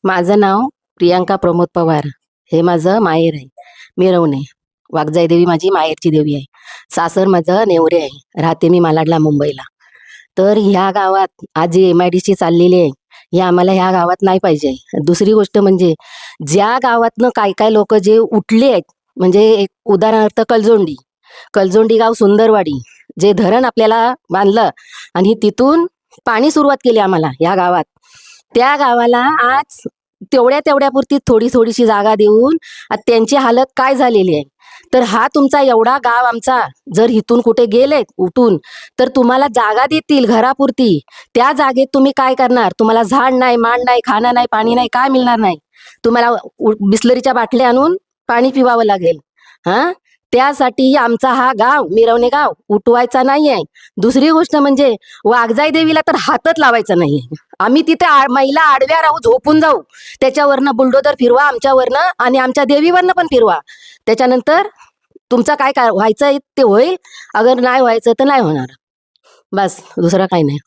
माझं नाव प्रियांका प्रमोद पवार. हे माझं माहेर आहे. मिरवणे. वाघजाई देवी माझी माहेरची देवी आहे. सासर माझं नेवरे आहे. राहते मी मालाडला, मुंबईला. तर ह्या गावात आज जी MIDC चाललेली आहे, हे आम्हाला ह्या गावात नाही पाहिजे. दुसरी गोष्ट म्हणजे ज्या गावातनं काय काय लोक जे उठले आहेत, म्हणजे एक उदाहरणार्थ कलजोंडी. कलजोंडी गाव, सुंदरवाडी, जे धरण आपल्याला बांधलं आणि तिथून पाणी सुरुवात केली आम्हाला या गावात. त्या गावाला आज तेवढ्या तेवढ्यापुरती थोडी थोडीशी जागा देऊन आज त्यांची हालत काय झालेली आहे. तर हा तुमचा एवढा गाव आमचा जर इथून कुठे गेले उठून, तर तुम्हाला जागा देतील घरापुरती. त्या जागेत तुम्ही काय करणार? तुम्हाला झाड नाही, माड नाही, खाणं नाही, पाणी नाही, काय मिळणार नाही. तुम्हाला बिस्लरीच्या बाटल्या आणून पाणी पिवावं लागेल. हा, त्यासाठी आमचा हा गाव, मिरवणे गाव, उठवायचा नाहीये. दुसरी गोष्ट म्हणजे वाघजाई देवीला तर हातच लावायचा नाहीये. आम्ही तिथे महिला आडव्या राहू, झोपून जाऊ. त्याच्यावरनं बुलडोजर फिरवा आमच्यावरनं आणि आमच्या देवीवरनं पण फिरवा. त्याच्यानंतर तुमचं काय काय व्हायचं ते होईल. अगर नाही व्हायचं तर नाही होणार. बस, दुसरं काही नाही.